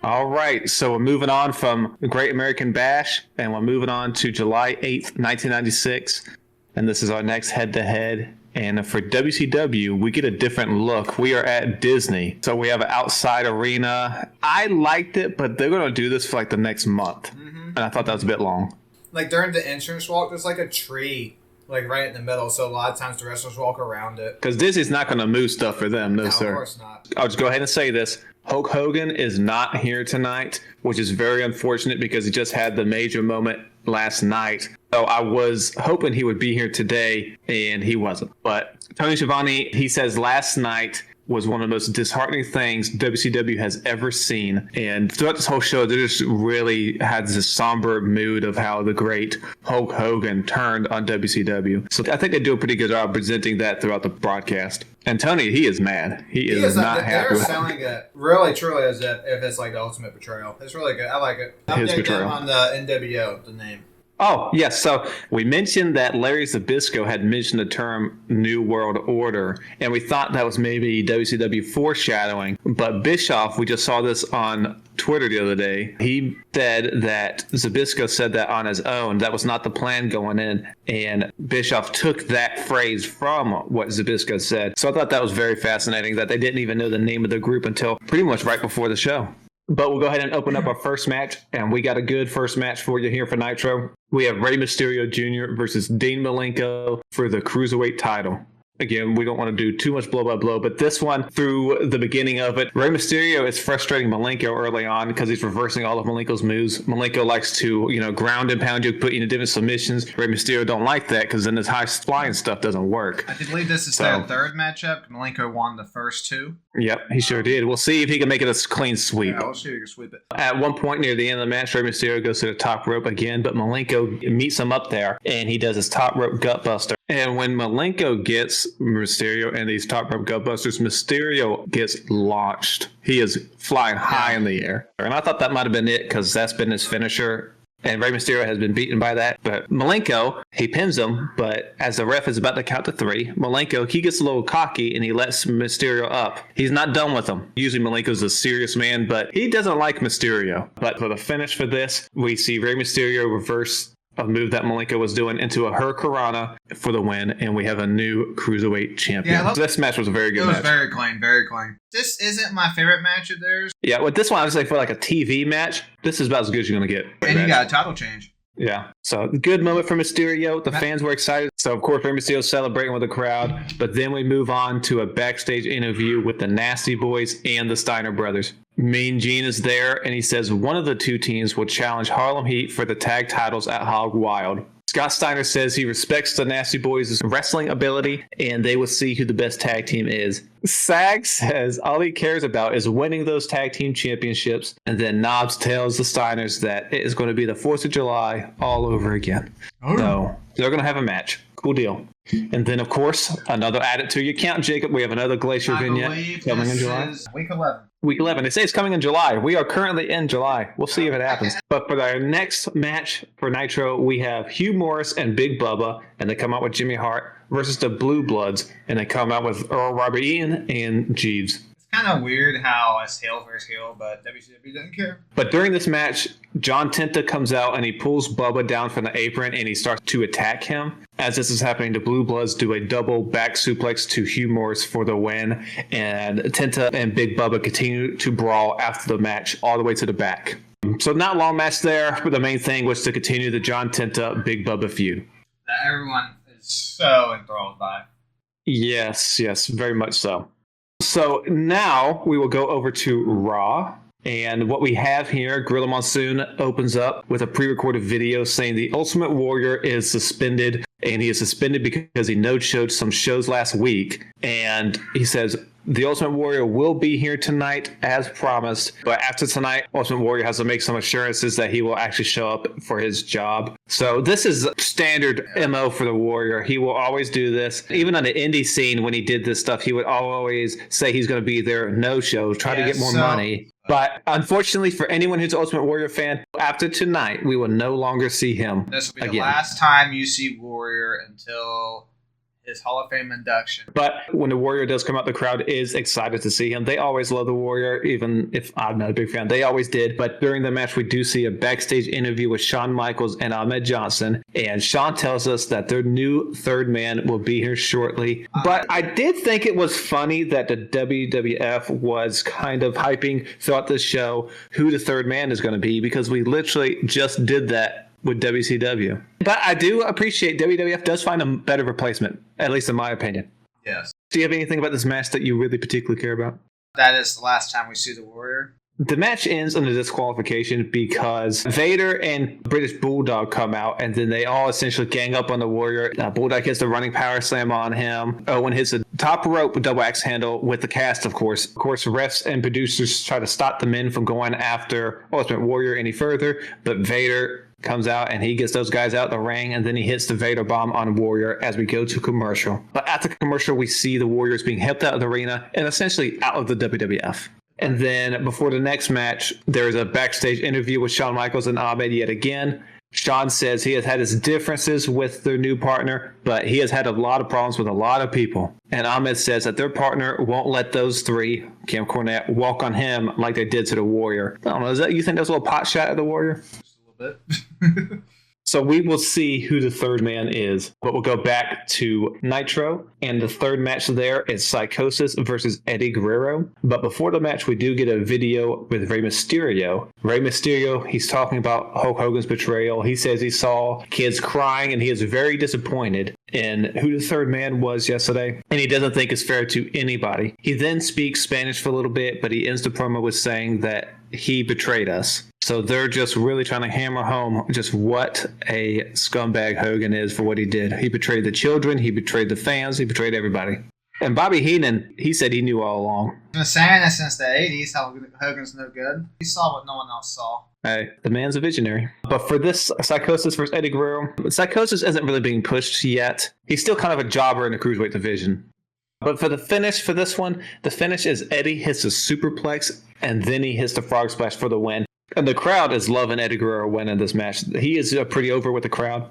All right, so we're moving on from the Great American Bash, and we're moving on to July 8th, 1996, and this is our next head-to-head. And for WCW, we get a different look. We are at Disney, so we have an outside arena. I liked it, but they're going to do this for like the next month, and I thought that was a bit long. Like during the entrance walk, there's like a tree like right in the middle, so a lot of times the wrestlers walk around it. Because Disney's not going to move stuff for them, no sir. Of course not. I'll just go ahead and say this. Hulk Hogan is not here tonight, which is very unfortunate because he just had the major moment last night. So I was hoping he would be here today, and he wasn't. But Tony Schiavone, he says last night was one of the most disheartening things WCW has ever seen. And throughout this whole show, they just really had this somber mood of how the great Hulk Hogan turned on WCW. So I think they do a pretty good job presenting that throughout the broadcast. And Tony, he is mad. He is not happy. They're selling it really, truly as if it's like the ultimate betrayal. It's really good. I like it. His betrayal. On the NWO, the name. Oh, yes. So we mentioned that Larry Zbyszko had mentioned the term New World Order, and we thought that was maybe WCW foreshadowing. But Bischoff, we just saw this on Twitter the other day. He said that Zbyszko said that on his own. That was not the plan going in. And Bischoff took that phrase from what Zbyszko said. So I thought that was very fascinating that they didn't even know the name of the group until pretty much right before the show. But we'll go ahead and open up our first match, and we got a good first match for you here for Nitro. We have Rey Mysterio Jr. versus Dean Malenko for the Cruiserweight title. Again, we don't want to do too much blow by blow, but this one, through the beginning of it, Rey Mysterio is frustrating Malenko early on because he's reversing all of Malenko's moves. Malenko likes to, ground and pound you, put you into different submissions. Rey Mysterio don't like that because then his high flying stuff doesn't work. I believe this is their third matchup. Malenko won the first two. Yep, he sure did. We'll see if he can make it a clean sweep. Yeah, we'll see if he can sweep it. At one point near the end of the match, Rey Mysterio goes to the top rope again, but Malenko meets him up there, and he does his top rope gut buster. And when Malenko gets Mysterio and these top rope gut busters, Mysterio gets launched. He is flying high in the air. And I thought that might have been it because that's been his finisher. And Rey Mysterio has been beaten by that. But Malenko, he pins him. But as the ref is about to count to three, Malenko, he gets a little cocky and he lets Mysterio up. He's not done with him. Usually Malenko's a serious man, but he doesn't like Mysterio. But for the finish for this, we see Rey Mysterio reverse a move that Malenko was doing into a Hurricanrana for the win, and we have a new Cruiserweight champion. Yeah, so this match was a very good match. It was very clean, very clean. This isn't my favorite match of theirs. Yeah, with this one, I would say for like a TV match, this is about as good as you're going to get. And you got a title change. Yeah, so good moment for Mysterio. The fans were excited. So, of course, Rey Mysterio celebrating with the crowd. But then we move on to a backstage interview with the Nasty Boys and the Steiner Brothers. Mean Gene is there, and he says one of the two teams will challenge Harlem Heat for the tag titles at Hog Wild. Scott Steiner says he respects the Nasty Boys' wrestling ability, and they will see who the best tag team is. Sag says all he cares about is winning those tag team championships, and then Knobs tells the Steiners that it is going to be the 4th of July all over again. So they're going to have a match. Cool deal. And then, of course, another added to your count, Jacob. We have another Glacier vignette coming in July. Week 11. Week 11. They say it's coming in July. We are currently in July. We'll see if it happens. But for our next match for Nitro, we have Hugh Morris and Big Bubba, and they come out with Jimmy Hart versus the Blue Bloods, and they come out with Earl Robert Eaton and Jeeves. Kind of weird how it's heel versus heel, but WCW doesn't care. But during this match, John Tenta comes out and he pulls Bubba down from the apron and he starts to attack him. As this is happening, the Blue Bloods do a double back suplex to Hugh Morris for the win, and Tenta and Big Bubba continue to brawl after the match all the way to the back. So not long match there, but the main thing was to continue the John Tenta Big Bubba feud. That everyone is so enthralled by. Yes, very much so. So now we will go over to Raw. And what we have here, Gorilla Monsoon opens up with a pre-recorded video saying the Ultimate Warrior is suspended. And he is suspended because he no-showed some shows last week. And he says the Ultimate Warrior will be here tonight as promised. But after tonight, Ultimate Warrior has to make some assurances that he will actually show up for his job. So this is standard MO for the Warrior. He will always do this. Even on the indie scene, when he did this stuff, he would always say he's going to be there, no-show, try to get more money. But unfortunately for anyone who's an Ultimate Warrior fan, after tonight, we will no longer see him This will be again. The last time you see Warrior until his Hall of Fame induction. But when the Warrior does come out, the crowd is excited to see him. They always love the Warrior, even if I'm not a big fan. They always did. But during the match, we do see a backstage interview with Shawn Michaels and Ahmed Johnson. And Shawn tells us that their new third man will be here shortly. But I did think it was funny that the WWF was kind of hyping throughout the show who the third man is going to be, because we literally just did that with WCW. But I do appreciate WWF does find a better replacement, at least in my opinion. Yes. Do you have anything about this match that you really particularly care about? That is the last time we see the Warrior. The match ends on a disqualification because Vader and British Bulldog come out, and then they all essentially gang up on the Warrior. Bulldog hits the running power slam on him. Owen hits a top rope double axe handle with the cast, of course. Of course, refs and producers try to stop the men from going after Ultimate Warrior any further, but Vader comes out and he gets those guys out the ring, and then he hits the Vader bomb on Warrior as we go to commercial. But after commercial, we see the Warriors being helped out of the arena and essentially out of the WWF. And then before the next match, there's a backstage interview with Shawn Michaels and Ahmed yet again. Shawn says he has had his differences with their new partner, but he has had a lot of problems with a lot of people. And Ahmed says that their partner won't let those three, Camp Cornette, walk on him like they did to the Warrior. I don't know, you think that's a little pot shot at the Warrior? Bit. So we will see who the third man is, but we'll go back to Nitro, and the third match there is Psychosis versus Eddie Guerrero. But before the match, we do get a video with Rey Mysterio. Rey Mysterio, he's talking about Hulk Hogan's betrayal. He says he saw kids crying, and he is very disappointed in who the third man was yesterday, and he doesn't think it's fair to anybody. He then speaks Spanish for a little bit, but he ends the promo with saying that he betrayed us. So they're just really trying to hammer home just what a scumbag Hogan is for what he did. He betrayed the children, he betrayed the fans, he betrayed everybody. And Bobby Heenan, he said he knew all along. I've been saying this since the 80s, how Hogan's no good. He saw what no one else saw. Hey, the man's a visionary. But for this Psychosis versus Eddie Guerrero, Psychosis isn't really being pushed yet. He's still kind of a jobber in the Cruiserweight division. But for the finish for this one, the finish is Eddie hits a superplex, and then he hits the frog splash for the win. And the crowd is loving Eddie Guerrero winning this match. He is pretty over with the crowd.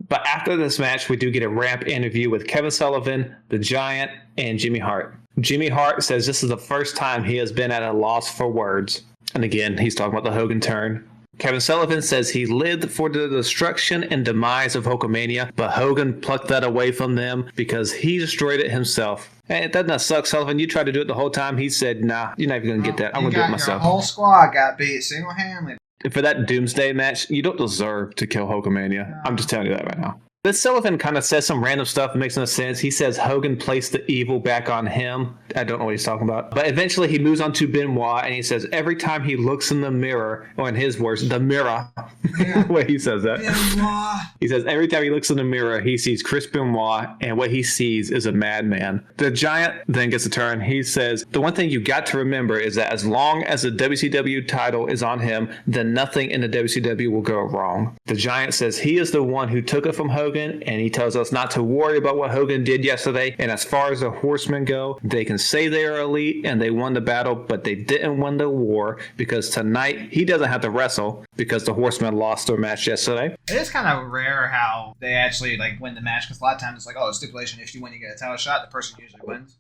But after this match, we do get a ramp interview with Kevin Sullivan, the Giant, and Jimmy Hart. Jimmy Hart says this is the first time he has been at a loss for words. And again, he's talking about the Hogan turn. Kevin Sullivan says he lived for the destruction and demise of Hulkamania, but Hogan plucked that away from them because he destroyed it himself. Hey, doesn't that suck, Sullivan? You tried to do it the whole time. He said, nah, you're not even going to get that. I'm going to do it myself. Your whole squad got beat single-handedly. For that Doomsday match, you don't deserve to kill Hulkamania. No. I'm just telling you that right now. But Sullivan kind of says some random stuff that makes no sense. He says Hogan placed the evil back on him. I don't know what he's talking about. But eventually he moves on to Benoit, and he says every time he looks in the mirror, or in his words, the mirror, the way he says that. Benoit. He says every time he looks in the mirror, he sees Chris Benoit, and what he sees is a madman. The Giant then gets a turn. He says, the one thing you got to remember is that as long as the WCW title is on him, then nothing in the WCW will go wrong. The Giant says he is the one who took it from Hogan, and he tells us not to worry about what Hogan did yesterday. And as far as the Horsemen go, they can say they are elite and they won the battle, but they didn't win the war, because tonight he doesn't have to wrestle because the Horsemen lost their match yesterday. It is kind of rare how they actually win the match, because a lot of times it's like, oh, stipulation, if you win, you get a title shot. The person usually wins.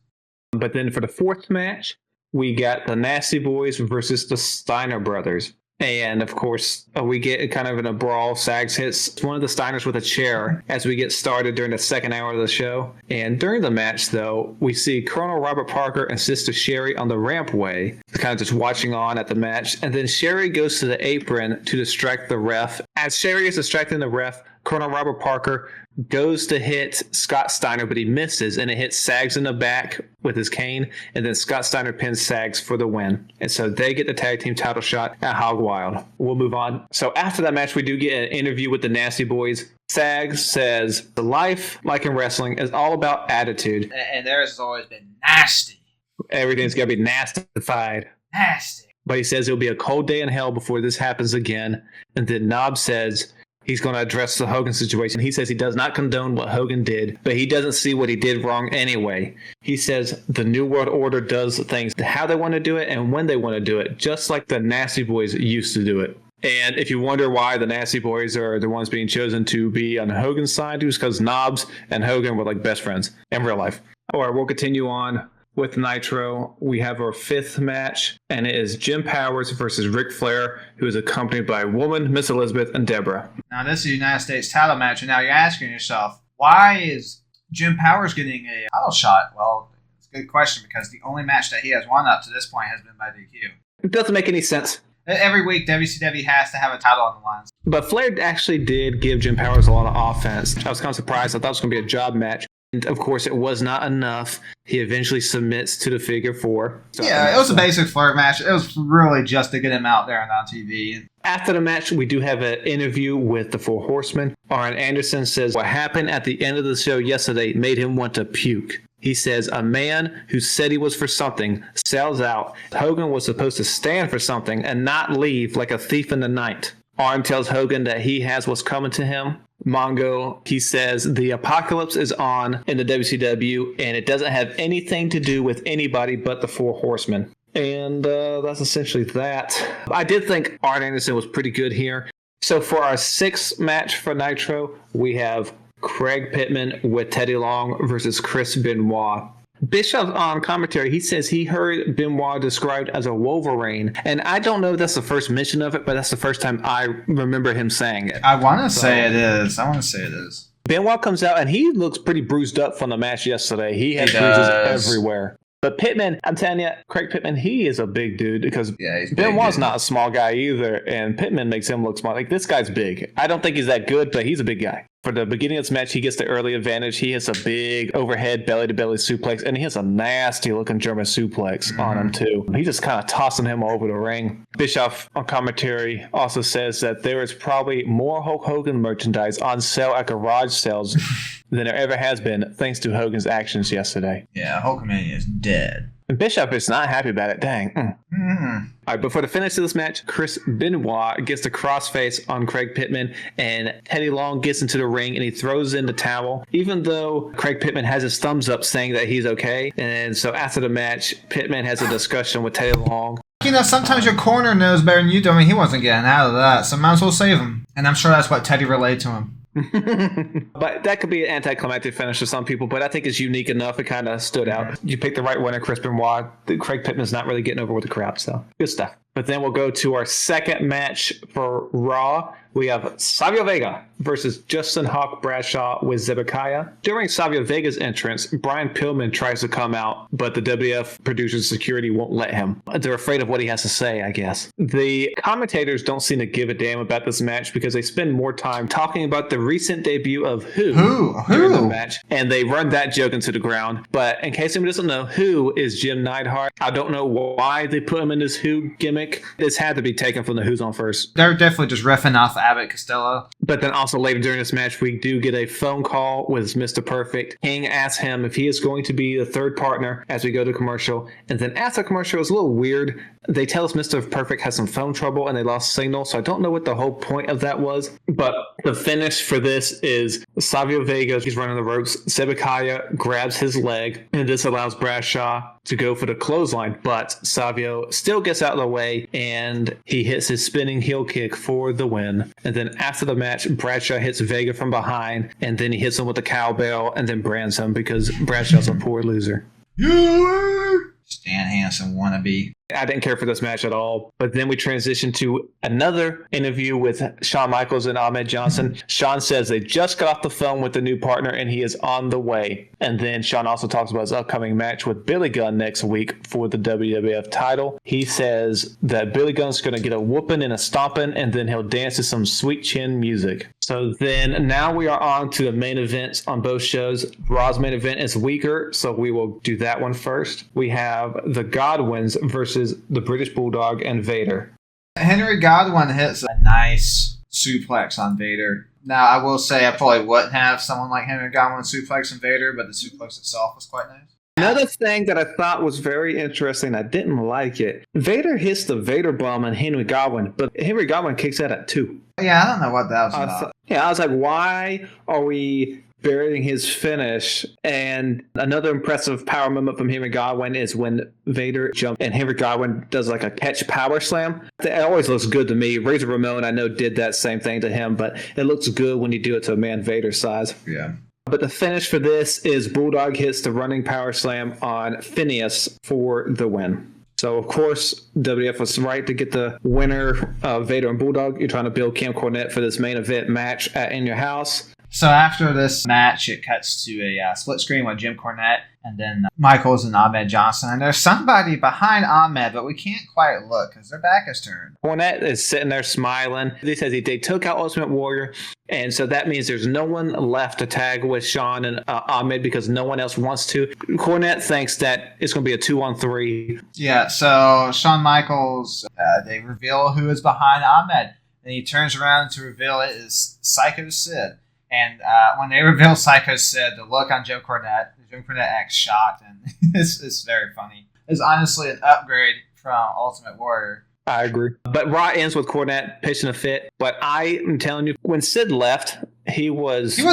But then for the fourth match, we got the Nasty Boys versus the Steiner Brothers. And of course, we get kind of in a brawl. Sags hits one of the Steiners with a chair as we get started during the second hour of the show. And during the match, though, we see Colonel Robert Parker and Sister Sherry on the rampway, kind of just watching on at the match. And then Sherry goes to the apron to distract the ref. As Sherry is distracting the ref, Colonel Robert Parker goes to hit Scott Steiner, but he misses, and it hits Sags in the back with his cane, and then Scott Steiner pins Sags for the win. And so they get the tag team title shot at Hog Wild. We'll move on. So after that match, we do get an interview with the Nasty Boys. Sags says, the life, like in wrestling, is all about attitude. And theirs has always been nasty. Everything's got to be nastified. Nasty. But he says it'll be a cold day in hell before this happens again. And then Knob says he's going to address the Hogan situation. He says he does not condone what Hogan did, but he doesn't see what he did wrong anyway. He says the New World Order does things how they want to do it and when they want to do it, just like the Nasty Boys used to do it. And if you wonder why the Nasty Boys are the ones being chosen to be on Hogan's side, it was because Knobbs and Hogan were like best friends in real life. All right, we'll continue on with Nitro. We have our 5th match, and it is Jim Powers versus Ric Flair, who is accompanied by a woman, Miss Elizabeth, and Deborah. Now, this is a United States title match, and now you're asking yourself, why is Jim Powers getting a title shot? Well, it's a good question, because the only match that he has won up to this point has been by DQ. It doesn't make any sense. Every week, WCW has to have a title on the line. But Flair actually did give Jim Powers a lot of offense. I was kind of surprised. I thought it was going to be a job match. And of course, it was not enough. He eventually submits to the figure 4. Yeah, it was a basic Flair match. It was really just to get him out there and on TV. After the match, we do have an interview with the 4 Horsemen. Arn Anderson says what happened at the end of the show yesterday made him want to puke. He says a man who said he was for something sells out. Hogan was supposed to stand for something and not leave like a thief in the night. Arn tells Hogan that he has what's coming to him. Mongo, he says the apocalypse is on in the WCW and it doesn't have anything to do with anybody but the 4 Horsemen. And that's essentially that. I did think Arn Anderson was pretty good here. So for our 6th match for Nitro, we have Craig Pittman with Teddy Long versus Chris Benoit. Bischoff on commentary, he says he heard Benoit described as a Wolverine, and I don't know if that's the first mention of it, but that's the first time I remember him saying it. I want to say it is. Benoit comes out, and he looks pretty bruised up from the match yesterday. He has bruises everywhere. But Pittman, I'm telling you, Craig Pittman, he is a big dude because Benoit's not a small guy either, and Pittman makes him look small. Like, this guy's big. I don't think he's that good, but he's a big guy. For the beginning of this match, he gets the early advantage. He has a big overhead belly-to-belly suplex, and he has a nasty-looking German suplex on him, too. He just kind of tossing him over the ring. Bischoff on commentary also says that there is probably more Hulk Hogan merchandise on sale at garage sales than there ever has been, thanks to Hogan's actions yesterday. Yeah, Hulkamania is dead. And Bischoff is not happy about it. Dang. All right, but for the finish of this match, Chris Benoit gets the crossface on Craig Pittman, and Teddy Long gets into the ring, and he throws in the towel, even though Craig Pittman has his thumbs up saying that he's okay. And so after the match, Pittman has a discussion with Teddy Long. You know, sometimes your corner knows better than you do. I mean, he wasn't getting out of that, so might as well save him. And I'm sure that's what Teddy relayed to him. But that could be an anticlimactic finish to some people, but I think it's unique enough. It kind of stood out. You picked the right winner, Chris Benoit. Craig Pittman's not really getting over with the crowd, so good stuff. But then we'll go to our 2nd match for Raw. We have Savio Vega versus Justin Hawk Bradshaw with Zebekiah. During Savio Vega's entrance, Brian Pillman tries to come out, but the WWF producers security won't let him. They're afraid of what he has to say, I guess. The commentators don't seem to give a damn about this match because they spend more time talking about the recent debut of Who during the match, and they run that joke into the ground. But in case anyone doesn't know, Who is Jim Neidhart. I don't know why they put him in this Who gimmick. This had to be taken from the Who's on First. They're definitely just riffing off Abbott Costello. But then also later during this match, we do get a phone call with Mr. Perfect. King asks him if he is going to be the 3rd partner as we go to commercial. And then after commercial, it's a little weird. They tell us Mr. Perfect has some phone trouble and they lost signal. So I don't know what the whole point of that was. But the finish for this is Savio Vega. He's running the ropes. Zebekiah grabs his leg. And this allows Bradshaw to go for the clothesline. But Savio still gets out of the way and he hits his spinning heel kick for the win. And then after the match, Bradshaw hits Vega from behind. And then he hits him with the cowbell and then brands him because Bradshaw's a poor loser. Stan Hansen wannabe. I didn't care for this match at all. But then we transition to another interview with Shawn Michaels and Ahmed Johnson. Shawn says they just got off the phone with the new partner and he is on the way. And then Shawn also talks about his upcoming match with Billy Gunn next week for the WWF title. He says that Billy Gunn's going to get a whooping and a stomping and then he'll dance to some sweet chin music. So then now we are on to the main events on both shows. Raw's main event is weaker, so we will do that one first. We have the Godwins versus the British Bulldog and Vader. Henry Godwin hits a nice suplex on Vader. Now, I will say I probably wouldn't have someone like Henry Godwin suplex on Vader, but the suplex itself was quite nice. Another thing that I thought was very interesting, I didn't like it. Vader hits the Vader bomb on Henry Godwin, but Henry Godwin kicks that at 2. Yeah, I don't know what that was about. I was like, why are we burying his finish. And another impressive power moment from Henry Godwin is when Vader jumped and Henry Godwin does like a catch power slam. It always looks good to me. Razor Ramon, I know, did that same thing to him, but it looks good when you do it to a man Vader's size. Yeah. But the finish for this is Bulldog hits the running power slam on Phineas for the win. So, of course, WWF was right to get the winner of Vader and Bulldog. You're trying to build Camp Cornette for this main event match at In Your House. So after this match, it cuts to a split screen with Jim Cornette and then Michaels and Ahmed Johnson. And there's somebody behind Ahmed, but we can't quite look because their back is turned. Cornette is sitting there smiling. He says they took out Ultimate Warrior, and so that means there's no one left to tag with Shawn and Ahmed because no one else wants to. Cornette thinks that it's going to be a 2-on-3. Yeah, so Shawn Michaels, they reveal who is behind Ahmed. And he turns around to reveal it is Psycho Sid. And when they reveal Psycho Sid, the look on Jim Cornette acts shocked, and it's very funny. It's honestly an upgrade from Ultimate Warrior. I agree. But Raw ends with Cornette pitching a fit. But I am telling you, when Sid left, he wasn't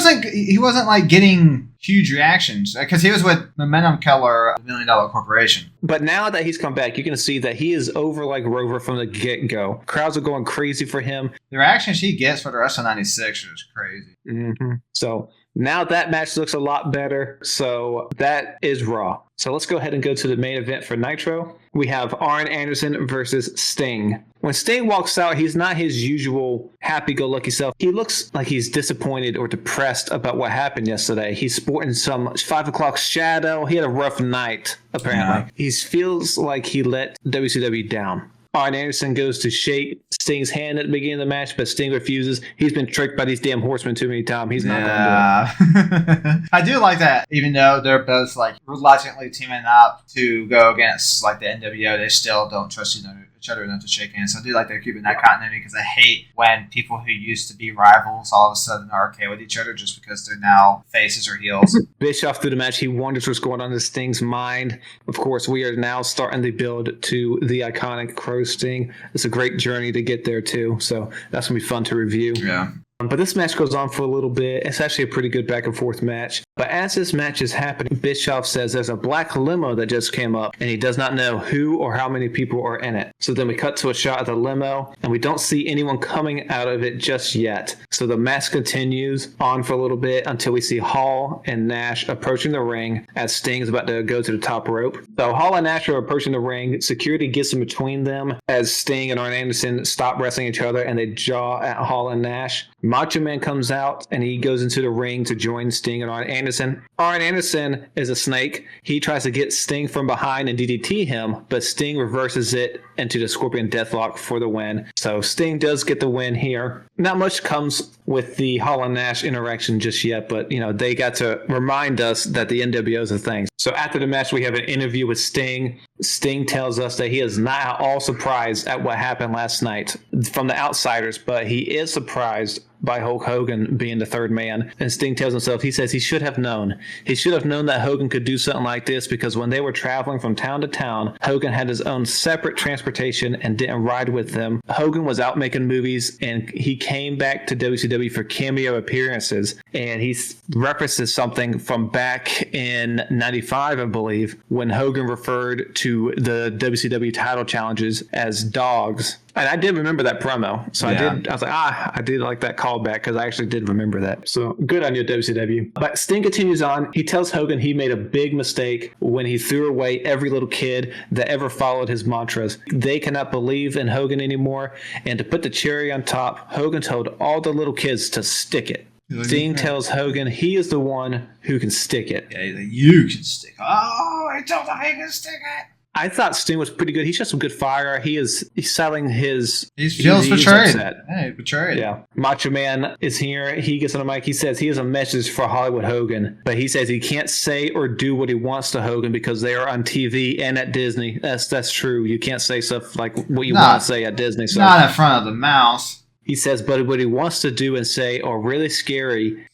like getting huge reactions because he was with Momentum Killer, $1 Million Corporation. But now that he's come back, you can see that he is over like Rover from the get-go. Crowds are going crazy for him. The reactions he gets for the rest of '96 is crazy. Mm-hmm. So now that match looks a lot better. So that is Raw. So let's go ahead and go to the main event for Nitro. We have Arn Anderson versus Sting. When Sting walks out, he's not his usual happy-go-lucky self. He looks like he's disappointed or depressed about what happened yesterday. He's sporting some 5 o'clock shadow. He had a rough night, apparently. Yeah. He feels like he let WCW down. Arn Anderson goes to shake Sting's hand at the beginning of the match, but Sting refuses. He's been tricked by these damn horsemen too many times. He's not going to do it. I do like that. Even though they're both like reluctantly teaming up to go against like the NWO, they still don't trust each other enough to shake hands. So I do like they're keeping that continuity because I hate when people who used to be rivals all of a sudden are okay with each other just because they're now faces or heels. Bischoff through the match, he wonders what's going on in Sting's mind. Of course, we are now starting the build to the iconic Crow Sting. It's a great journey to get there too, so that's going to be fun to review. Yeah. But this match goes on for a little bit. It's actually a pretty good back and forth match. But as this match is happening, Bischoff says there's a black limo that just came up, and he does not know who or how many people are in it. So then we cut to a shot of the limo, and we don't see anyone coming out of it just yet. So the match continues on for a little bit until we see Hall and Nash approaching the ring as Sting's about to go to the top rope. So Hall and Nash are approaching the ring. Security gets in between them as Sting and Arn Anderson stop wrestling each other, and they jaw at Hall and Nash. Macho Man comes out and he goes into the ring to join Sting and Arn Anderson. Arn Anderson is a snake. He tries to get Sting from behind and DDT him, but Sting reverses it into the Scorpion Deathlock for the win. So Sting does get the win here. Not much comes with the Hall and Nash interaction just yet, but they got to remind us that the NWO is a thing. So after the match, we have an interview with Sting. Sting tells us that he is not at all surprised at what happened last night from the outsiders, but he is surprised by Hulk Hogan being the third man. And Sting tells himself, he says he should have known. He should have known that Hogan could do something like this because when they were traveling from town to town, Hogan had his own separate transportation and didn't ride with them. Hogan was out making movies and he came back to WCW for cameo appearances. And he references something from back in 95, I believe, when Hogan referred to the WCW title challenges as dogs. And I did remember that promo. So yeah. I was like, I did like that callback because I actually did remember that. So good on you, WCW. But Sting continues on. He tells Hogan he made a big mistake when he threw away every little kid that ever followed his mantras. They cannot believe in Hogan anymore. And to put the cherry on top, Hogan told all the little kids to stick it. Sting tells Hogan he is the one who can stick it. Yeah, you can stick it. Oh, I told him he can stick it. I thought Sting was pretty good. He's just some good fire. He's selling his... He feels betrayed. Hey, betrayed. Yeah. Macho Man is here. He gets on the mic. He says he has a message for Hollywood Hogan, but he says he can't say or do what he wants to Hogan because they are on TV and at Disney. That's true. You can't say stuff like what you want to say at Disney. So. Not in front of the mouse. He says, but what he wants to do and say are really scary.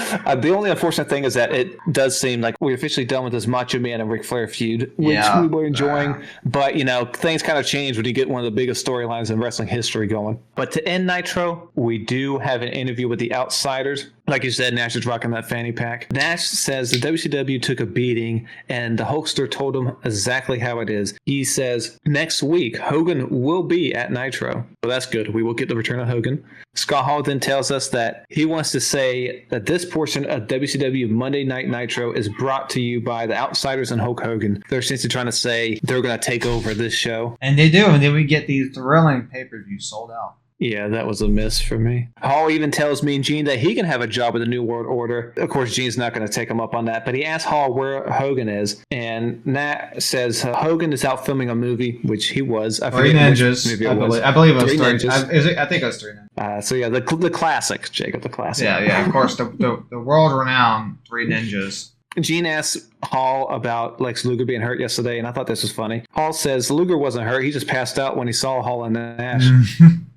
The only unfortunate thing is that it does seem like we're officially done with this Macho Man and Ric Flair feud, which we were enjoying. But, things kind of change when you get one of the biggest storylines in wrestling history going. But to end Nitro, we do have an interview with the Outsiders. Like you said, Nash is rocking that fanny pack. Nash says the WCW took a beating, and the Hulkster told him exactly how it is. He says, next week, Hogan will be at Nitro. So that's good. We will get the return of Hogan. Scott Hall then tells us that he wants to say that this portion of WCW Monday Night Nitro is brought to you by the Outsiders and Hulk Hogan. They're essentially trying to say they're going to take over this show. And they do. And then we get these thrilling pay-per-views sold out. Yeah, that was a miss for me. Hall even tells me and Gene that he can have a job with the New World Order. Of course, Gene's not going to take him up on that, but he asks Hall where Hogan is, and Nat says Hogan is out filming a movie, which he was. I Three Ninjas. I believe it was Three Ninjas. I think it was Three Ninjas. So yeah, the classic, Jacob, the classic. Yeah, of course, the world-renowned Three Ninjas. Gene asks Hall about Lex Luger being hurt yesterday, and I thought this was funny. Hall says Luger wasn't hurt. He just passed out when he saw Hall and Nash.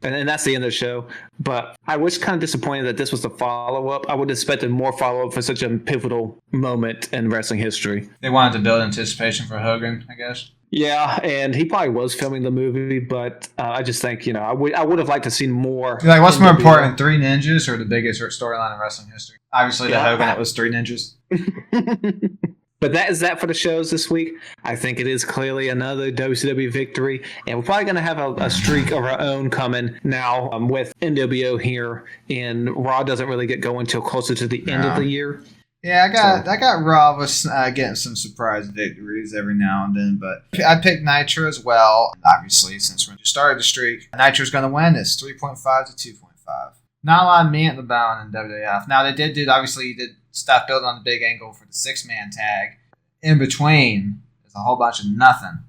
and that's the end of the show. But I was kind of disappointed that this was the follow-up. I would have expected more follow-up for such a pivotal moment in wrestling history. They wanted to build anticipation for Hogan, I guess. Yeah, and he probably was filming the movie, but I just think, I would have liked to see more. Like, what's more important, Three Ninjas or the biggest storyline in wrestling history? Obviously, the Hogan, it was Three Ninjas. But that is that for the shows this week. I think it is clearly another WCW victory, and we're probably going to have a streak of our own coming now with NWO here, and Raw doesn't really get going until closer to the end of the year. Yeah, I got Raw with getting some surprise victories every now and then, but I picked Nitro as well. Obviously, since we just started the streak, Nitro's going to win. It's 3.5 to 2.5. Not a lot of meat in the bone in WWF. Now, they did stuff building on the big angle for the 6-man tag. In between, there's a whole bunch of nothing.